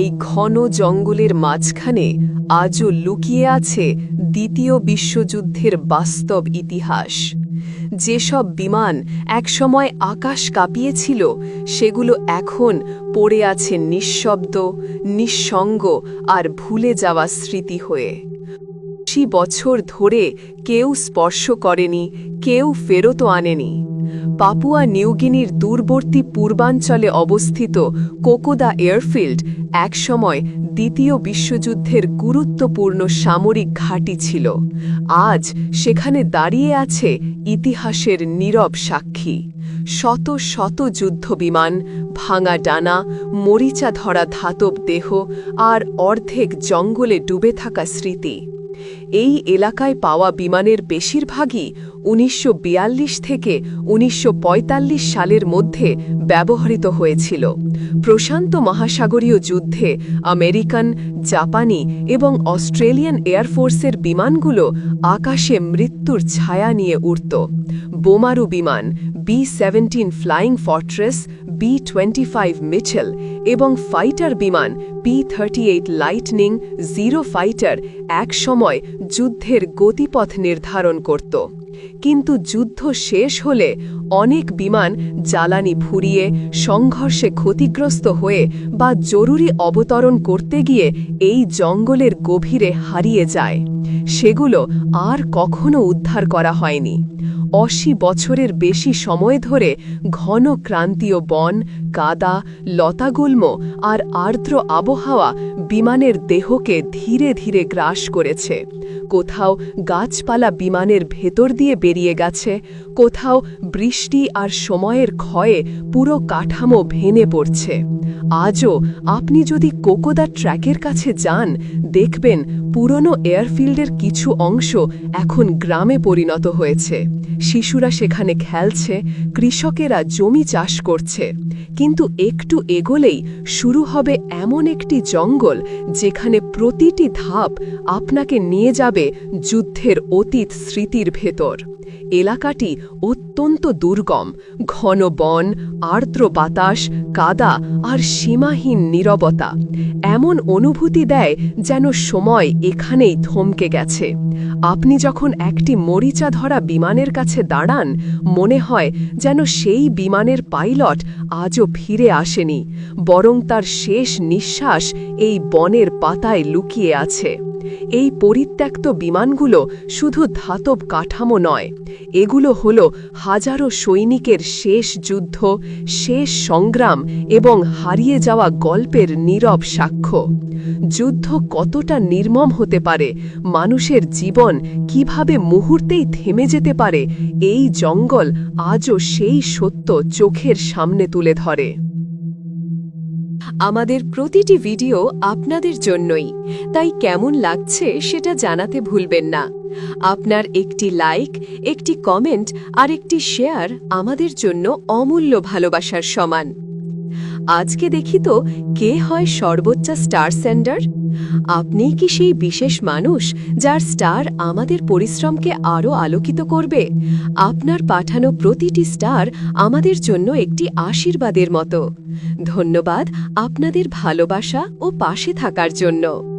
এই ঘন জঙ্গলের মাঝখানে আজও লুকিয়ে আছে দ্বিতীয় বিশ্বযুদ্ধের বাস্তব ইতিহাস। যেসব বিমান একসময় আকাশ কাঁপিয়েছিল, সেগুলো এখন পড়ে আছে নিঃশব্দ, নিঃসঙ্গ আর ভুলে যাওয়া স্মৃতি হয়ে। 80 বছর ধরে কেউ স্পর্শ করেনি, কেউ ফেরতও আনেনি। পাপুয়া নিউগিনির দূরবর্তী পূর্বাঞ্চলে অবস্থিত কোকোদা এয়ারফিল্ড একসময় দ্বিতীয় বিশ্বযুদ্ধের গুরুত্বপূর্ণ সামরিক ঘাঁটি ছিল। আজ সেখানে দাঁড়িয়ে আছে ইতিহাসের নীরব সাক্ষী। শত শত যুদ্ধবিমান, ভাঙা ডানা, মরিচা ধরা ধাতব দেহ আর অর্ধেক জঙ্গলে ডুবে থাকা স্মৃতি। এই এলাকায় পাওয়া বিমানের বেশিরভাগই ১৯৪২ থেকে ১৯৪৫ সালের মধ্যে ব্যবহৃত হয়েছিল। প্রশান্ত মহাসাগরীয় যুদ্ধে আমেরিকান, জাপানি এবং অস্ট্রেলিয়ান এয়ারফোর্সের বিমানগুলো আকাশে মৃত্যুর ছায়া নিয়ে উড়ত। বোমারু বিমান B-17 flying fortress, B-25 Mitchell এবং ফাইটার বিমান P-38 লাইটনিং জিরো ফাইটার একসময় যুদ্ধের গতিপথ নির্ধারণ করত। কিন্তু যুদ্ধ শেষ হলে অনেক বিমান জ্বালানি ফুরিয়ে, সংঘর্ষে ক্ষতিগ্রস্ত হয়ে বা জরুরি অবতরণ করতে গিয়ে এই জঙ্গলের গভীরে হারিয়ে যায়। সেগুলো আর কখনো উদ্ধার করা হয়নি। ৮০ বছরের বেশি সময় ধরে ঘন ক্রান্তীয় বন, কাদা, লতাগুল্ম আর আর্দ্র আবহাওয়া বিমানের দেহকে ধীরে ধীরে গ্রাস করেছে। কোথাও গাছপালা বিমানের ভেতর দিয়ে বেরিয়ে গেছে, কোথাও বৃষ্টি আর সময়ের ক্ষয়ে পুরো কাঠামো ভেঙে পড়ছে। আজও আপনি যদি কোকোদা ট্র্যাকের কাছে যান, দেখবেন পুরনো এয়ারফিল্ডের কিছু অংশ এখন গ্রামে পরিণত হয়েছে। শিশুরা সেখানে খেলছে, কৃষকেরা জমি চাষ করছে। কিন্তু একটু এগোলেই শুরু হবে এমন একটি জঙ্গল যেখানে প্রতিটি ধাপ আপনাকে নিয়ে যাবে যুদ্ধের অতীত স্মৃতির ভেতর। এলাকাটি অত্যন্ত দুর্গম, ঘন বন, আর্দ্র বাতাস, কাদা আর সীমাহীন নীরবতা এমন অনুভূতি দেয় যেন সময় এখানেই থমকে গেছে। আপনি যখন একটি মরিচা ধরা বিমানের কাছে দাঁড়ান, মনে হয় যেন সেই বিমানের পাইলট আজও ফিরে আসেনি, বরং তার শেষ নিঃশ্বাস এই বনের পাতায় লুকিয়ে আছে। এই পরিত্যক্ত বিমানগুলো শুধু ধাতব কাঠামো নয়, এগুলো হলো হাজারো সৈনিকের শেষ যুদ্ধ, শেষ সংগ্রাম এবং হারিয়ে যাওয়া গল্পের নীরব সাক্ষ্য। যুদ্ধ কতটা নির্মম হতে পারে, মানুষের জীবন কিভাবে মুহূর্তেই থেমে যেতে পারে, এই জঙ্গল আজও সেই সত্য চোখের সামনে তুলে ধরে। আমাদের প্রতিটি ভিডিও আপনাদের জন্যই, তাই কেমন লাগছে সেটা জানাতে ভুলবেন না। আপনার একটি লাইক, একটি কমেন্ট আর একটি শেয়ার আমাদের জন্য অমূল্য ভালোবাসার সমান। আজকে দেখি তো কে হয় সর্বোচ্চ স্টার সেন্ডার। আপনি কি সেই বিশেষ মানুষ যার স্টার আমাদের পরিশ্রমকে আরও আলোকিত করবে? আপনার পাঠানো প্রতিটি স্টার আমাদের জন্য একটি আশীর্বাদের মতো। ধন্যবাদ আপনাদের ভালোবাসা ও পাশে থাকার জন্য।